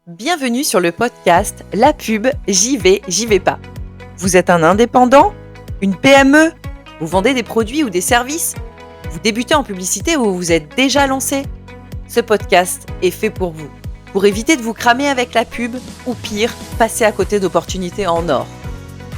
Bienvenue sur le podcast La pub, j'y vais pas. Vous êtes un indépendant? Une PME? Vous vendez des produits ou des services? Vous débutez en publicité ou vous êtes déjà lancé? Ce podcast est fait pour vous, pour éviter de vous cramer avec la pub ou pire, passer à côté d'opportunités en or.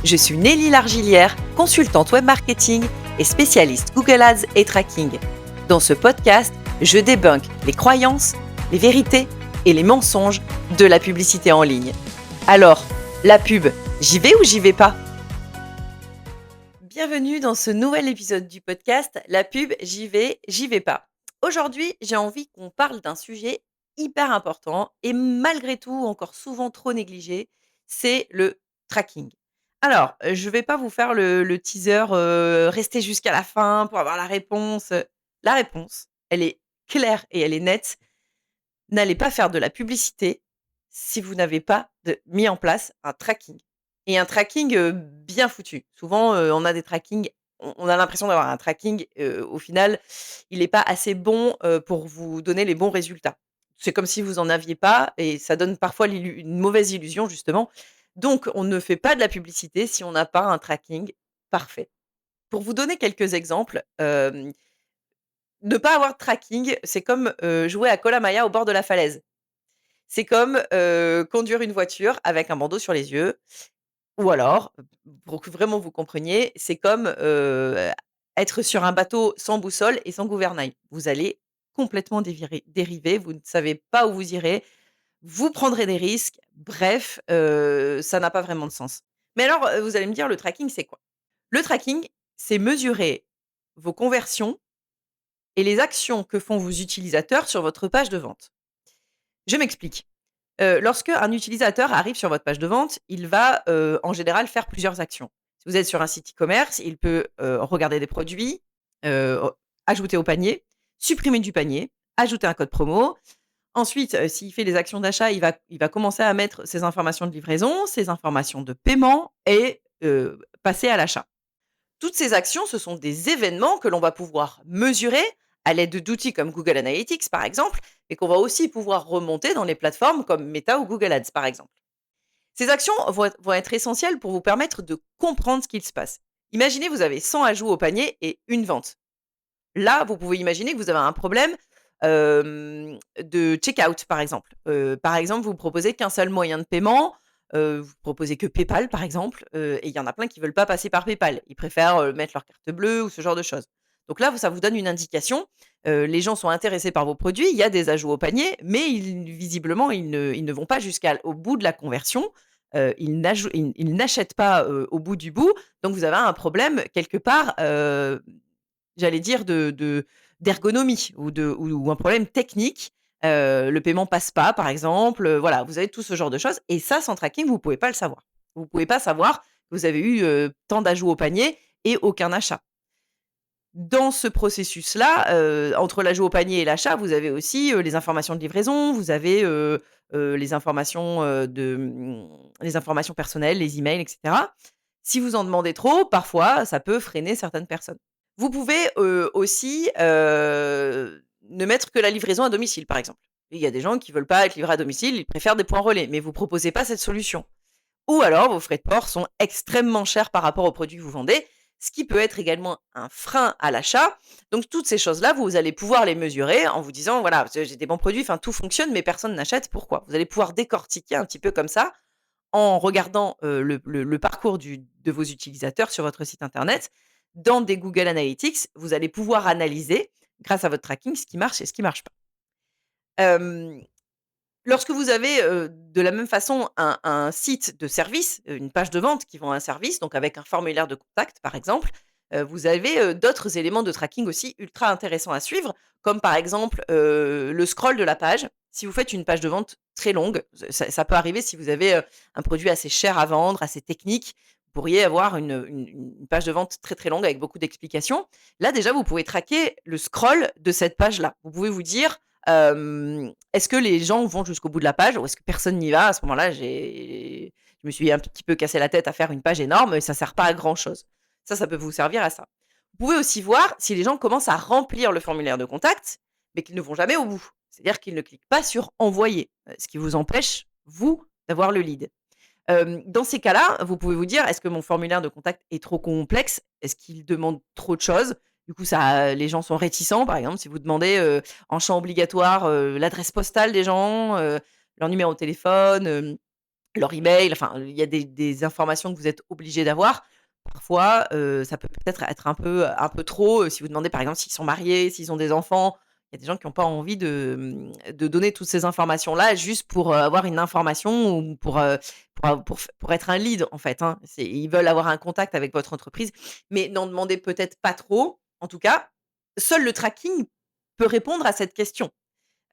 Je suis Nelly Largilière, consultante web marketing et spécialiste Google Ads et tracking. Dans ce podcast, je débunk les croyances, les vérités et les mensonges de la publicité en ligne. Alors, la pub, j'y vais ou j'y vais pas? Bienvenue dans ce nouvel épisode du podcast La pub, j'y vais pas. Aujourd'hui, j'ai envie qu'on parle d'un sujet hyper important et malgré tout encore souvent trop négligé, c'est le tracking. Alors, je vais pas vous faire le teaser, restez jusqu'à la fin pour avoir la réponse. La réponse, elle est claire et elle est nette. N'allez pas faire de la publicité si vous n'avez pas mis en place un tracking et un tracking, bien foutu. Souvent, on a des trackings, on a l'impression d'avoir un tracking, au final, il n'est pas assez bon, pour vous donner les bons résultats. C'est comme si vous en aviez pas et ça donne parfois une mauvaise illusion justement. Donc on ne fait pas de la publicité si on n'a pas un tracking parfait. Pour vous donner quelques exemples, ne pas avoir de tracking, c'est comme, jouer à Colamaia au bord de la falaise. C'est comme, conduire une voiture avec un bandeau sur les yeux ou alors, pour que vraiment vous compreniez, c'est comme, être sur un bateau sans boussole et sans gouvernail. Vous allez complètement dériver, vous ne savez pas où vous irez, vous prendrez des risques, bref, ça n'a pas vraiment de sens. Mais alors, vous allez me dire: «Le tracking, c'est quoi?» Le tracking, c'est mesurer vos conversions et les actions que font vos utilisateurs sur votre page de vente. Je m'explique. Lorsque un utilisateur arrive sur votre page de vente, il va, en général faire plusieurs actions. Si vous êtes sur un site e-commerce, il peut, regarder des produits, o ajouter au panier, supprimer du panier, ajouter un code promo. Ensuite, s'il fait des actions d'achat, il va commencer à mettre ses informations de livraison, ses informations de paiement et passer à l'achat. Toutes ces actions, ce sont des événements que l'on va pouvoir mesurer à l'aide d'outils comme Google Analytics, par exemple, et qu'on va aussi pouvoir remonter dans les plateformes comme Meta ou Google Ads, par exemple. Ces actions vont être essentielles pour vous permettre de comprendre ce qu'il se passe. Imaginez, vous avez 100 ajouts au panier et une vente. Là, vous pouvez imaginer que vous avez un problème de checkout, par exemple. Par exemple, vous proposez qu'un seul moyen de paiement, vous proposez que PayPal, par exemple, et il y en a plein qui veulent pas passer par PayPal. Ils préfèrent, mettre leur carte bleue ou ce genre de choses. Donc là, ça vous donne une indication, les gens sont intéressés par vos produits, il y a des ajouts au panier, mais visiblement, ils ne vont pas jusqu'au bout de la conversion, ils n'achètent pas, au bout du bout, donc vous avez un problème quelque part, j'allais dire d'ergonomie ou un problème technique, le paiement passe pas par exemple, voilà, vous avez tout ce genre de choses et ça sans tracking, vous pouvez pas le savoir. Vous pouvez pas savoir que vous avez eu, tant d'ajouts au panier et aucun achat. Dans ce processus-là, entre l'ajout au panier et l'achat, vous avez aussi, les informations de livraison, vous avez, les informations, les informations personnelles, les emails et cetera. Si vous en demandez trop, parfois, ça peut freiner certaines personnes. Vous pouvez, aussi, ne mettre que la livraison à domicile, par exemple. Il y a des gens qui veulent pas être livrés à domicile, ils préfèrent des points relais, mais vous proposez pas cette solution. Ou alors vos frais de port sont extrêmement chers par rapport aux produits que vous vendez, ce qui peut être également un frein à l'achat. Donc toutes ces choses-là, vous allez pouvoir les mesurer en vous disant: «Voilà, j'ai des bons produits, enfin tout fonctionne, mais personne n'achète, pourquoi?» Vous allez pouvoir décortiquer un petit peu comme ça en regardant, le parcours de vos utilisateurs sur votre site internet. Dans des Google Analytics, vous allez pouvoir analyser, grâce à votre tracking, ce qui marche et ce qui marche pas. Hem, Lorsque vous avez, de la même façon un site de service, une page de vente qui vend un service, donc avec un formulaire de contact par exemple, vous avez, d'autres éléments de tracking aussi ultra intéressants à suivre, comme par exemple, le scroll de la page. Si vous faites une page de vente très longue, ça peut arriver si vous avez, un produit assez cher à vendre, assez technique, vous pourriez avoir une page de vente très, très longue avec beaucoup d'explications. Là déjà, vous pouvez traquer le scroll de cette page-là. Vous pouvez vous dire: est-ce que les gens vont jusqu'au bout de la page ou est-ce que personne n'y va? À ce moment-là, je me suis un petit peu cassé la tête à faire une page énorme et ça sert pas à grand chose. Ça peut vous servir à ça. Vous pouvez aussi voir si les gens commencent à remplir le formulaire de contact, mais qu'ils ne vont jamais au bout. C'est-à-dire qu'ils ne cliquent pas sur envoyer, ce qui vous empêche vous, d'avoir le lead. Dans ces cas-là, vous pouvez vous dire: «Est-ce que mon formulaire de contact est trop complexe? Est-ce qu'il demande trop de choses?» Du coup, ça les gens sont réticents. Par exemple, si vous demandez, en champ obligatoire, l'adresse postale des gens, leur numéro de téléphone, leur email, enfin, il y a des informations que vous êtes obligés d'avoir. Parfois, ça peut peut-être être un peu trop, si vous demandez, par exemple, s'ils sont mariés, s'ils ont des enfants. Il y a des gens qui ont pas envie de donner toutes ces informations-là juste pour, avoir une information ou pour être un lead, en fait, hein. Ils veulent avoir un contact avec votre entreprise, mais n'en demandez peut-être pas trop. En tout cas, seul le tracking peut répondre à cette question.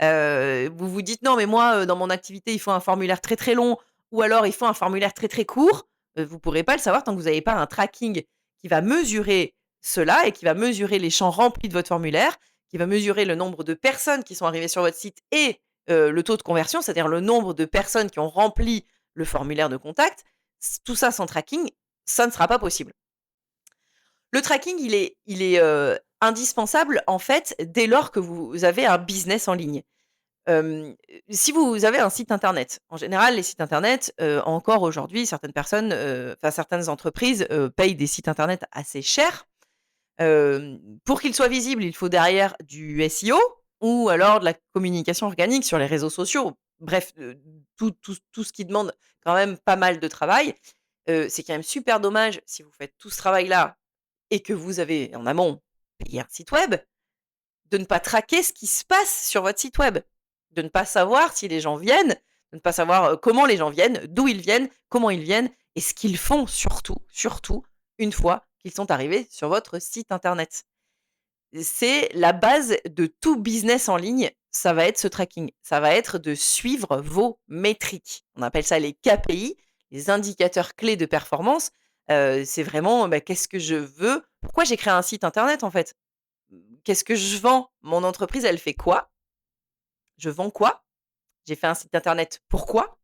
Vous vous dites: «Non, mais moi, dans mon activité, il faut un formulaire très, très long ou alors il faut un formulaire très, très court». Vous pourrez pas le savoir tant que vous avez pas un tracking qui va mesurer cela et qui va mesurer les champs remplis de votre formulaire, qui va mesurer le nombre de personnes qui sont arrivées sur votre site et le taux de conversion, c'est-à-dire le nombre de personnes qui ont rempli le formulaire de contact. Tout ça sans tracking, ça ne sera pas possible. Le tracking, il est indispensable, en fait, dès lors que vous avez un business en ligne. Si vous avez un site internet, en général, les sites internet, encore aujourd'hui, certaines personnes, enfin certaines entreprises, payent des sites internet assez chers. Pour qu'ils soient visibles, il faut derrière du SEO ou alors de la communication organique sur les réseaux sociaux. Bref, tout ce qui demande quand même pas mal de travail. C'est quand même super dommage si vous faites tout ce travail-là et que vous avez en amont payé un site web, de ne pas traquer ce qui se passe sur votre site web, de ne pas savoir si les gens viennent, de ne pas savoir, comment les gens viennent, d'où ils viennent, comment ils viennent et ce qu'ils font surtout, surtout, une fois qu'ils sont arrivés sur votre site internet. C'est la base de tout business en ligne, ça va être ce tracking. Ça va être de suivre vos métriques. On appelle ça les KPI, les indicateurs clés de performance. C'est vraiment, bah, qu'est-ce que je veux? Pourquoi j'ai créé un site internet, en fait? Qu'est-ce que je vends? Mon entreprise, elle fait quoi? Je vends quoi? J'ai fait un site internet, pourquoi?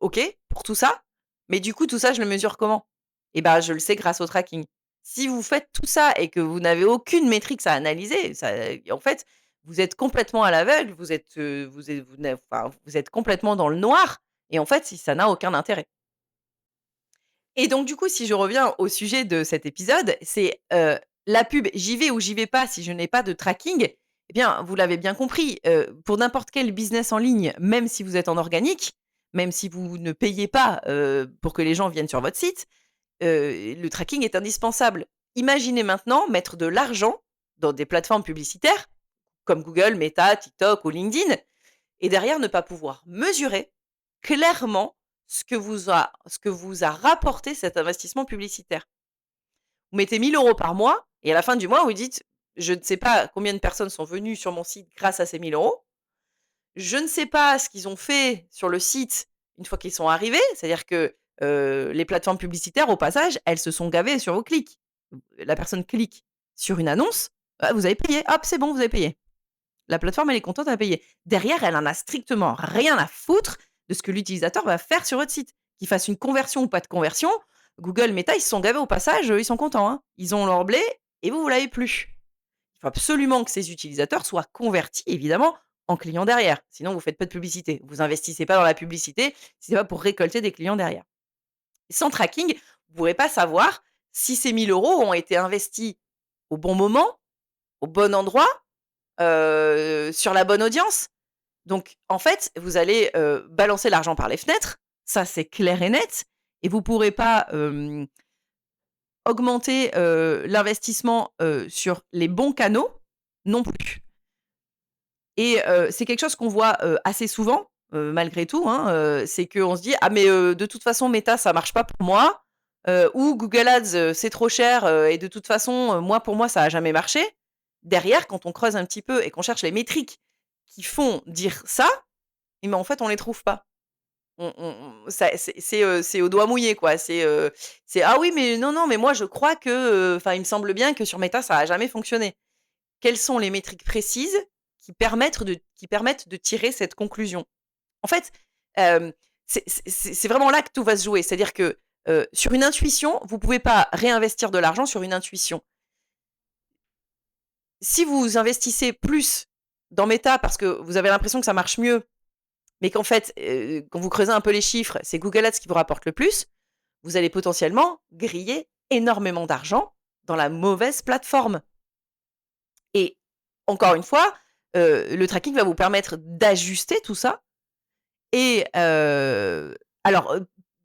OK, pour tout ça. Mais du coup, tout ça, je le mesure comment? Et ben, je le sais grâce au tracking. Si vous faites tout ça et que vous n'avez aucune métrique à analyser, ça en fait, vous êtes complètement à l'aveugle, vous êtes complètement dans le noir et en fait, si ça n'a aucun intérêt. Et donc du coup, si je reviens au sujet de cet épisode, c'est, la pub, j'y vais ou j'y vais pas si je n'ai pas de tracking. Eh bien, vous l'avez bien compris, pour n'importe quel business en ligne, même si vous êtes en organique, même si vous ne payez pas, pour que les gens viennent sur votre site, le tracking est indispensable. Imaginez maintenant mettre de l'argent dans des plateformes publicitaires comme Google, Meta, TikTok ou LinkedIn et derrière ne pas pouvoir mesurer clairement ce que vous a rapporté cet investissement publicitaire. Vous mettez 1 000 € par mois et à la fin du mois, vous dites: «Je ne sais pas combien de personnes sont venues sur mon site grâce à ces 1 000 €. Je ne sais pas ce qu'ils ont fait sur le site une fois qu'ils sont arrivés». C'est-à-dire que, les plateformes publicitaires, au passage, elles se sont gavées sur vos clics. La personne clique sur une annonce, ah, vous avez payé, hop, c'est bon, vous avez payé. La plateforme, elle est contente, elle a payé. Derrière, elle en a strictement rien à foutre de ce que l'utilisateur va faire sur votre site. Qu'il fasse une conversion ou pas de conversion, Google, Meta, ils se sont gavés au passage, ils sont contents, hein. Ils ont leur blé et vous l'avez plus. Il faut absolument que ces utilisateurs soient convertis, évidemment, en clients derrière. Sinon, vous faites pas de publicité. Vous investissez pas dans la publicité si c'est pas pour récolter des clients derrière. Sans tracking, vous ne pourrez pas savoir si ces 1 000 € ont été investis au bon moment, au bon endroit, sur la bonne audience. Donc en fait, vous allez, balancer l'argent par les fenêtres, ça c'est clair et net et vous pourrez pas, augmenter, l'investissement, sur les bons canaux non plus et c'est quelque chose qu'on voit, assez souvent, malgré tout, hein, c'est qu'on se dit: «Ah mais de toute façon Meta ça marche pas pour moi», ou «Google Ads, c'est trop cher, et de toute façon, moi pour moi ça a jamais marché». Derrière, quand on creuse un petit peu et qu'on cherche les métriques qui font dire ça, et mais en fait on les trouve pas. On ça c'est au doigt mouillé quoi. C'est: «Ah oui, mais non, non, mais moi je crois que, enfin il me semble bien que sur Meta ça a jamais fonctionné». Quelles sont les métriques précises qui permettent de tirer cette conclusion? En fait, hem, c'est vraiment là que tout va se jouer. C'est-à-dire que, sur une intuition, vous pouvez pas réinvestir de l'argent sur une intuition. Si vous investissez plus dans Meta parce que vous avez l'impression que ça marche mieux, mais qu'en fait, quand vous creusez un peu les chiffres, c'est Google Ads qui vous rapporte le plus, vous allez potentiellement griller énormément d'argent dans la mauvaise plateforme. Et encore une fois, le tracking va vous permettre d'ajuster tout ça et alors,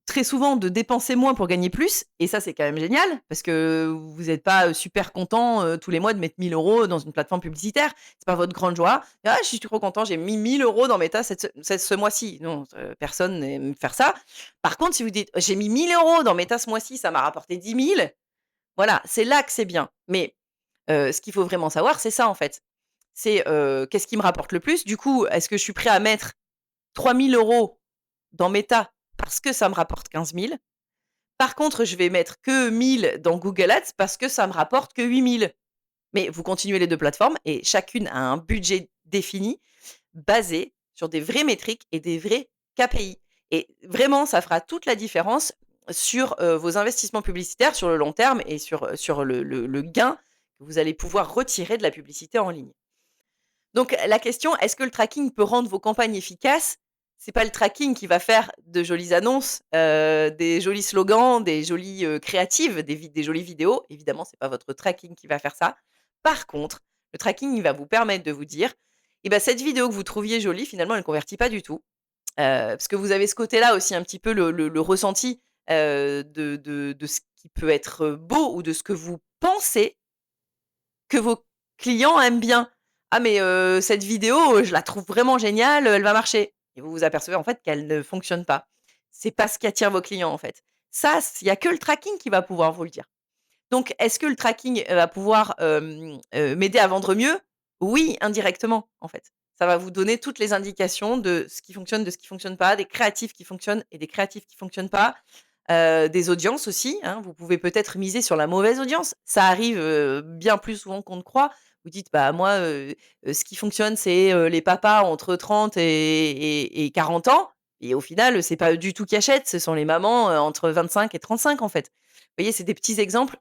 très souvent de dépenser moins pour gagner plus et ça, c'est quand même génial parce que vous n'êtes pas, super content, tous les mois de mettre 1 000 € dans une plateforme publicitaire. C'est pas votre grande joie: «Ah, je suis trop content, j'ai mis 1 000 € dans Meta ce mois-ci». Non, personne n'aime faire ça. Par contre, si vous dites: «J'ai mis 1 000 € dans Meta ce mois-ci, ça m'a rapporté 10 000», voilà, c'est là que c'est bien. Mais ce qu'il faut vraiment savoir, c'est ça, en fait. C'est, qu'est-ce qui me rapporte le plus? Du coup, est-ce que je suis prêt à mettre 3 000 € dans Meta parce que ça me rapporte 15 000. Par contre, je vais mettre que 1 000 dans Google Ads parce que ça me rapporte que 8 000. Mais vous continuez les 2 plateformes et chacune a un budget défini, basé sur des vraies métriques et des vrais KPI. Et vraiment, ça fera toute la différence sur, vos investissements publicitaires sur le long terme et sur le gain que vous allez pouvoir retirer de la publicité en ligne. Donc la question, est-ce que le tracking peut rendre vos campagnes efficaces? C'est pas le tracking qui va faire de jolies annonces, des jolis slogans, des jolies, créatives, des jolies vidéos. Évidemment, c'est pas votre tracking qui va faire ça. Par contre, le tracking, il va vous permettre de vous dire: «Eh ben cette vidéo que vous trouviez jolie, finalement, elle ne convertit pas du tout». Parce que vous avez ce côté-là aussi un petit peu le ressenti, de ce qui peut être, beau ou de ce que vous pensez que vos clients aiment bien. «Ah mais cette vidéo, je la trouve vraiment géniale, elle va marcher» et vous vous apercevez en fait qu'elle ne fonctionne pas. C'est pas ce qui attire vos clients en fait. Ça, il y a que le tracking qui va pouvoir vous le dire. Donc est-ce que le tracking, va pouvoir, m'aider à vendre mieux? Oui, indirectement en fait. Ça va vous donner toutes les indications de ce qui fonctionne, de ce qui fonctionne pas, des créatifs qui fonctionnent et des créatifs qui fonctionnent pas, des audiences aussi, hein. Vous pouvez peut-être miser sur la mauvaise audience. Ça arrive, bien plus souvent qu'on ne croit. Vous dites: «Bah, moi, ce qui fonctionne, c'est, les papas entre 30 et 40 ans» et au final, c'est pas eux du tout qui achètent, ce sont les mamans, entre 25 et 35 en fait. Vous voyez, c'est des petits exemples.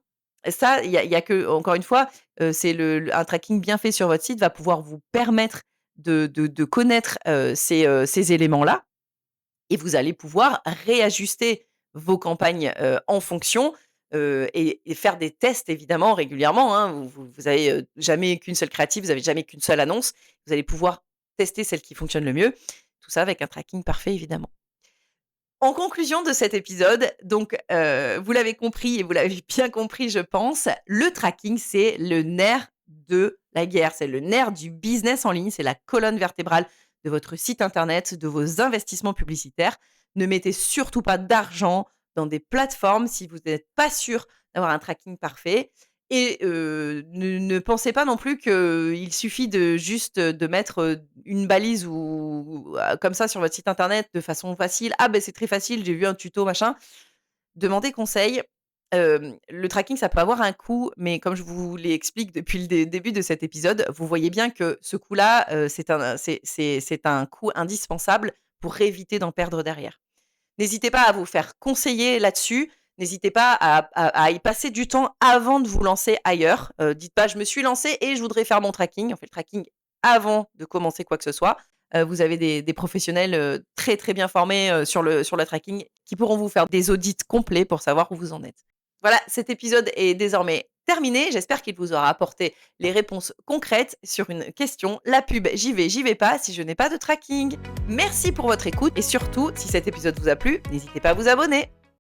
Ça, il y a que encore une fois, c'est un tracking bien fait sur votre site va pouvoir vous permettre de connaître, ces éléments-là et vous allez pouvoir réajuster vos campagnes, en fonction, et faire des tests évidemment régulièrement, hein. Vous avez, jamais qu'une seule créative, vous avez jamais qu'une seule annonce. Vous allez pouvoir tester celle qui fonctionne le mieux. Tout ça avec un tracking parfait évidemment. En conclusion de cet épisode, donc, vous l'avez compris et vous l'avez bien compris je pense, le tracking c'est le nerf de la guerre, c'est le nerf du business en ligne, c'est la colonne vertébrale de votre site internet, de vos investissements publicitaires. Ne mettez surtout pas d'argent dans des plateformes si vous n'êtes pas sûr d'avoir un tracking parfait et ne pensez pas non plus qu'il suffit de juste, de mettre, une balise ou comme ça sur votre site internet de façon facile. «Ah ben c'est très facile, j'ai vu un tuto machin». Demandez conseil. Le tracking, ça peut avoir un coût, mais comme je vous l'explique depuis le début de cet épisode, vous voyez bien que ce coût-là, c'est un coût indispensable pour éviter d'en perdre derrière. N'hésitez pas à vous faire conseiller là-dessus. N'hésitez pas à y passer du temps avant de vous lancer ailleurs. Dites pas: «Je me suis lancé et je voudrais faire mon tracking». On fait le tracking avant de commencer quoi que ce soit. Vous avez des professionnels, très, très bien formés, sur le tracking qui pourront vous faire des audits complets pour savoir où vous en êtes. Voilà, cet épisode est désormais terminé. J'espère qu'il vous aura apporté les réponses concrètes sur une question. La pub, j'y vais pas si je n'ai pas de tracking. Merci pour votre écoute et surtout, si cet épisode vous a plu, n'hésitez pas à vous abonner.